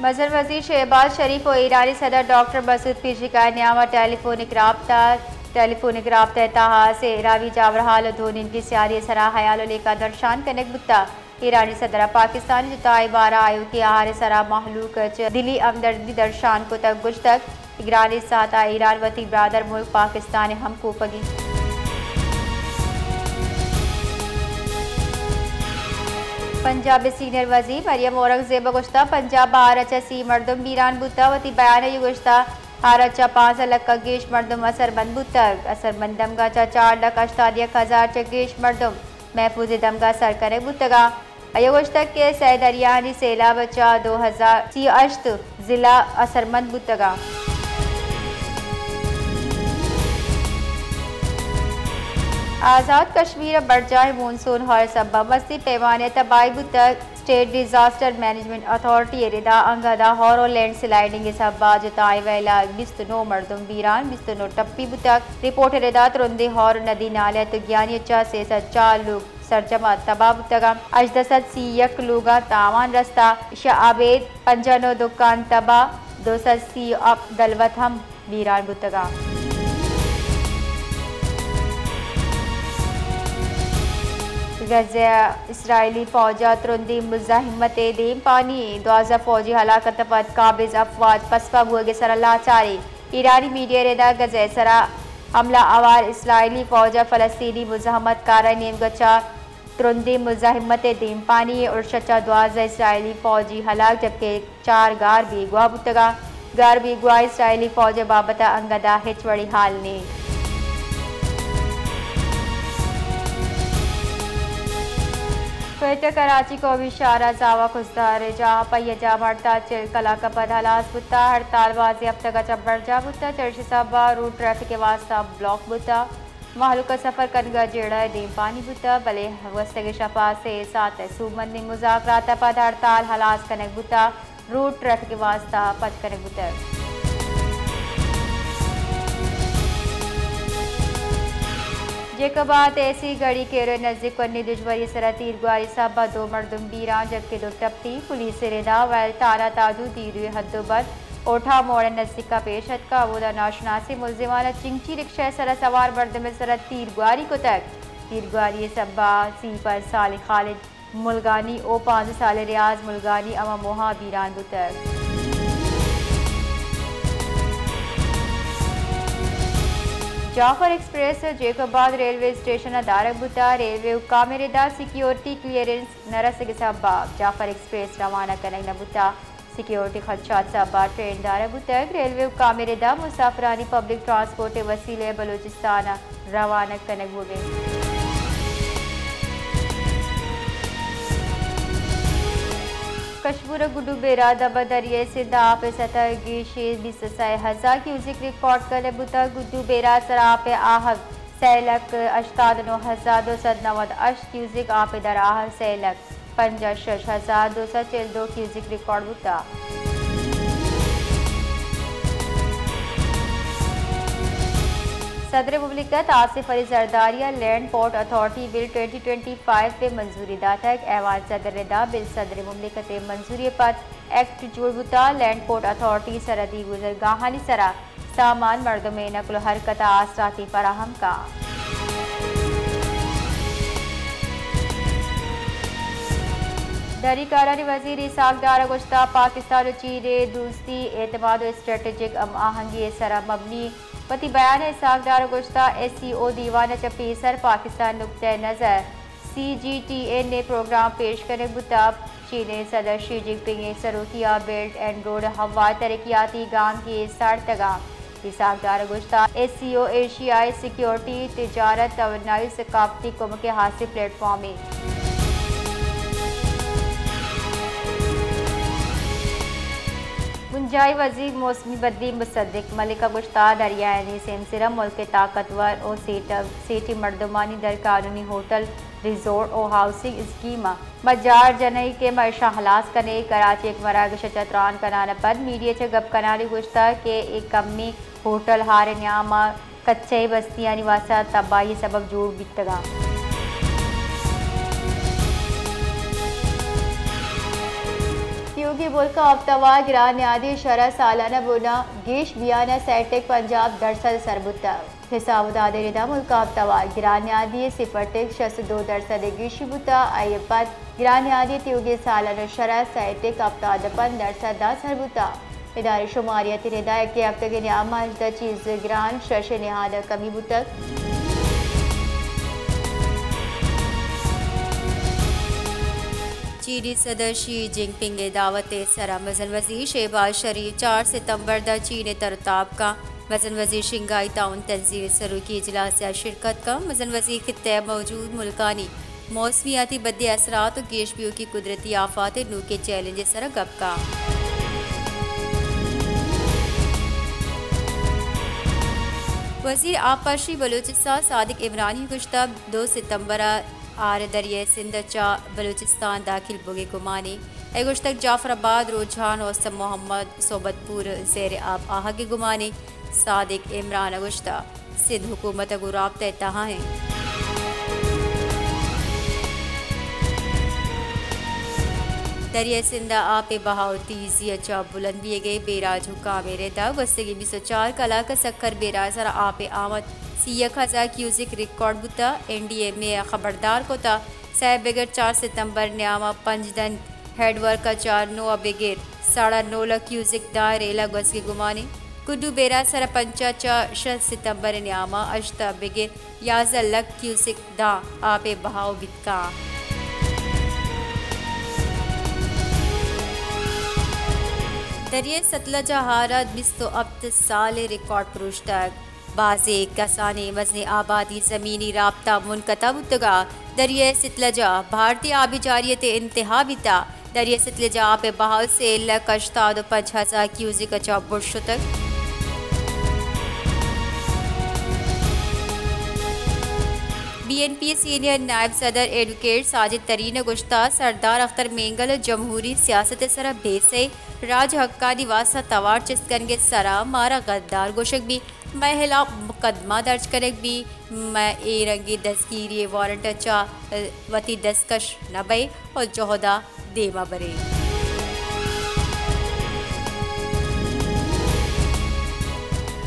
मज़र वज़ीर शहबाज शरीफ और ईरानी सदर डॉक्टर मसूद पिज़िकाई न्यामा टेलीफोनिक राब्ता तहा से रावी जावरहाल धोनी की सियारी सरा हयाल लेका दर्शान कनेक बुता ईरानी सदर पाकिस्तानी जुताई बारा आयु के आहार सरा महलूक दिली हमदर्दी दर्शान को तक गुज तक ईरानी साता ईरान वती ब्रादर मुल्क पाकिस्तान हम कोपगी पंजाब सीनियर वजीर मरियम औरंगजेब गुश्ता पंजाब हारचा सी मरदम बीरान बुता वती बयान गुश्ता हारचा 5 लाख गेश मरदम असरबंद बुतक असरबंद दमगा चा 4,68,000 च गेश मरदम महफूज दमगा सर करे बुतगा अयोगुश्तक के सैदरियानी सैलाब चा 2000 जिला असरबंद बुतगा आज़ाद कश्मीर बरजाए मानसून हर सबा मस्ती पैमाने तबाही बुतक स्टेट डिजास्टर मैनेजमेंट अथॉरिटी रिदा अंगदा हॉर और लैंड स्लाइडिंग सबा जुताई वेला 29 मरदम बीरान 29 टप्पी बुतक रिपोर्ट रिदा तुरंदे हॉर नदी नाले तुज्ञानी चा से 4 लोग सरजमा तबाह बुतगा अजदसत सीयक लोगा तावान रस्ता शाबेद 55 दुकान तबाह 280 अब दलवत हम बीरान बुतगा गज़ा इसराइली फौजा तुरंदी मुजाहिमत देम पानी 2000 फौजी हलाकत पद काबिज अफवाज पसपा हुए सर लाचारी ईरानी मीडिया रेदा गज़ा सरा हमला आवार इसराइली फौजा फ़लस्तीनी मुजाहमत कार नेम गचा तुरंदी मुजाहिमत देम पानी और शचा 2000 इसराइली फौजी हलाक जबकि 4 गार भी गुआ बुतगा गार भी गुआ इसराइली फौज बाबता अंगदा हिचवड़ी हाल ने क्वेटा कराची को भी इशारा जावा खुशदार जहाँ पैजा मरता चिल कला का पदहलास बुता हड़ताल बाजी अब तक चब्बर जा बुता चर्ची साबा रूट ट्रैफिक के वास्ता ब्लॉक बुता महलू का सफ़र कनगा जेड़ा देम पानी बुता भले वस्त के शफा से साथ सूबंदी मुजाकरात पद हड़ताल हलास कनक बुता रूट ट्रैफिक के वास्ता पद कनक बुता जेकबात ऐसी गड़ी केरो नजदीक पन्नी दुश्मनी सरा तीर गुआरी साबा 2 मरदम बीरान जबकि 2 टप्पी पुलिस रेदा वैल तारा ताजू तीर हद्दोबद ओठा मोड़ नजदीक का पेशत का अबूदा नाशनासी मुलजिमाना चिंची रिक्शा सरा सवार मरदम सरा तीर गुआरी को तक तीर गुआरी सब्बा सी पर साल खालिद मुलगानी ओ 5 साल रियाज मुलगानी अमा मोहा बीरान बुतक जाफर एक्सप्रेस जेकोबाद रेलवे स्टेशन दारक बुता रेलवे कामेरेदा सिक्योरिटी क्लियरेंस नरस के सबा जाफर एक्सप्रेस रवाना कनक नबुता सिक्योरिटी खदशात सबा ट्रेन दारक बुतक रेलवे कामेरेदा मुसाफरानी पब्लिक ट्रांसपोर्ट वसीले बलूचिस्तान रवाना कनक हुए कश्मीर गुड्डू बेरा दबा दरिया से दाप सतह गिशी 20,000 क्यूसिक रिकॉर्ड कर बुता गुड्डू बेरा सराप आहक सैलक 98,290 क्यूसिक आप दर आहक सैलक 65,242 क्यूसिक रिकॉर्ड बुता सदर मुमलिकत आसिफ अली जरदारिया लैंड पोर्ट अथॉरिटी बिल 2025 पे मंजूरी दातक अहवाल सदर रिदा बिल सदर मुमलिकत मंजूरी पद एक्ट जुड़बुता लैंड पोर्ट अथॉरिटी सरहदी गुजरगाहानी सरा सामान मर्दम नकल हरकत आसराती फराहम का दरी करानी वजीर इसाकदार गुश्ता पाकिस्तान चीरे दोस्ती एतमाद स्ट्रेटेजिक अम आहंगी सरा मबनी पति बयान इसाकदार गुश्ता SCO दीवाना चपीसर पाकिस्तान नुक्ते नज़र CGTA ने प्रोग्राम पेश करने बुताब चीनी सदर शी जिनपिंग सरोकिया बेल्ट एंड रोड हवा तरक्याती गांव की साड़तगा इसाकदार गुश्ता SCO एशियाई सिक्योरिटी तिजारत तवन्नाई सकाफती कुम के हासिल प्लेटफॉर्म में मुंजाई वजीर मौसमी बदली मुसद्दिक मलिका गुश्ता दरियानी सेमसिरा मुल्क के ताकतवर और सेठी मर्दमानी दर कानूनी होटल रिजोर्ट और हाउसिंग स्कीम मजार जनई के मरशा हलास कने कराची एक मरागश चतरान कनान पद मीडिया चे गप कनाली गुश्ता के एक कम्मी होटल हार न्यामा कच्चे बस्तियां निवासा तबाही सबब जोड़ बितगा त्योगी मुल्क हफ्तावार गिरानियादी शरह सालाना बुना गेश बियाना सैटेक पंजाब दरसल सरबुता हिसाब दादेदा मुल्क हफ्तावार गिरानियादी 0.62% गेशी बुता अयपत गिरानियादी त्योगी सालाना शरह सैटेक हफ्तादपन दरसल सरबुता इदारे शुमारियत रिदा के हफ्ते के नियामा अजदा चीज गिरान शश निहाद कमी बुतक चीनी सदर शी जिनपिंग दावत सरा वज़न वज़ीर शहबाज शरीफ 4 सितंबर द चीन तरताब का वज़न वज़ीर शिंगाई ताउन तंजीम सरू की इजलास या शिरकत का वज़न वज़ीर खित्ते मौजूद मुल्कानी मौसमियाती बदे असरात और गेशबियों की कुदरती आफात नू के चैलेंज सरा गप का वज़ीर आबपाशी बलूचिस्तान सादिक इमरानी गुश्ता 2 सितंबर आर दरिया सिंध चा बलूचिस्तान दाखिल बुगे गुमानी गुश्तक जाफराबाद रुझान औसम मोहम्मद सोबतपुर ज़ेर आब आहगे गुमानी सादिक इमरान गुश्ता सिंध हुकूमत को राब्ता तहा है दरिया सिंधा आपे बहाव तीजी अच्छा बुलंद भी गए बेराज हुक्का मेरे दा वस्तगी 204 कला का सखर बेराज सरा आपे आमद 1,000 क्यूजिक रिकॉर्ड बुता एनडीए में खबरदार को था सह बगैर 4 सितंबर न्यामा पंजदन हेडवर्क का 4 नो बगैर 9.5 लाख क्यूजिक दा रेला गज की गुमानी कुडू बेरा सर पंचा 4 सितंबर न्यामा अश्ता बगैर 11 लाख क्यूजिक दा आपे बहाव बिका दरिया सतलजा हारत 20 साल रिकॉर्ड पुरुष तक बाज़े कसाने वज़न आबादी ज़मीनी राब्ता मुनक़ता बुतगा दरिया सतलजा भारतीय आबी जारियत इंतहा बिता दरिया सतलजा आप बहाव से लकश्ता 5,000 क्यूजिक अच्छा बुर्श तक BNP सीनियर नायब सदर एडवोकेट साजिद तरीन गुश्ता सरदार अख्तर मेंगल जमहूरी सियासत सरा बेसे राज हक्कानी वासा तवार चिस्तकन के सरा मारा गद्दार गोशक भी महिला मुकदमा दर्ज करक भी मैं ए रंगी दस्तगीरी वारंट चा वती दस्तकश नबे और जोहदा देमा बरे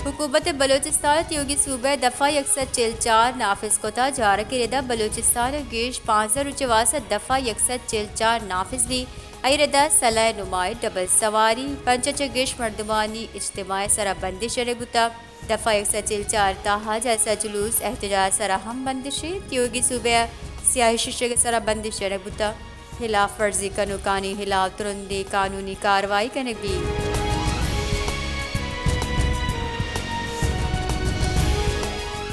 हुकूमत बलूचिस्तान त्योगी सूबे दफ़ा 144 नाफिज को था जारा के रिदा बलूचिस्तान गेश 5,000 दफ़ा 144 नाफिज भी अरदा सलाह नुमाए डबल सवारी पंच गेश मरदमानी इज्तिमा सरा बंदिश बुता दफ़ा 144 ताहा जैसा जुलूस एहतजाज सरा हम बंदिशे त्योगी सूबे सियाही शीशे के सरा बंदिश बुता हिलाफ वर्जी कनुकानी हिलाफ तुरंदी कानूनी कार्रवाई कने भी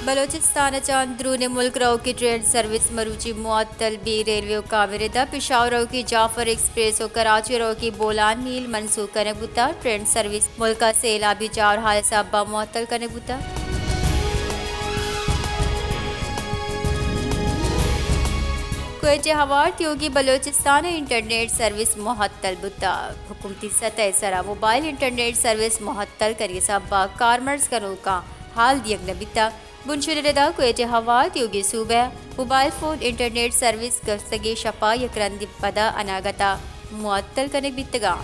बलोचिस्तान अंदरून मुल्क रो की ट्रेन सर्विस मरूची मुअत्तल भी रेलवे काविरदा पिशावर रो की जाफर एक्सप्रेस और कराची रो की बोलान मील मनसूख करने बुता ट्रेन सर्विस मुल्क का सैलाबी चार हाल साबा मुअत्तल करने बुता कुवैत हवार त्योगी बलोचिस्तान इंटरनेट सर्विस मुअत्तल बुता हुकूमती सतह सरा मोबाइल इंटरनेट सर्विस मुअत्तल करिए साबा कारमर्स कनो का हाल दियक नबिता बुनशुरदा कुवैत हवा त्योगी सूबे मोबाइल फ़ोन इंटरनेट सर्विस गस्तगी शपा यकरंदी पदा अनागता मुअत्तल करने बितगा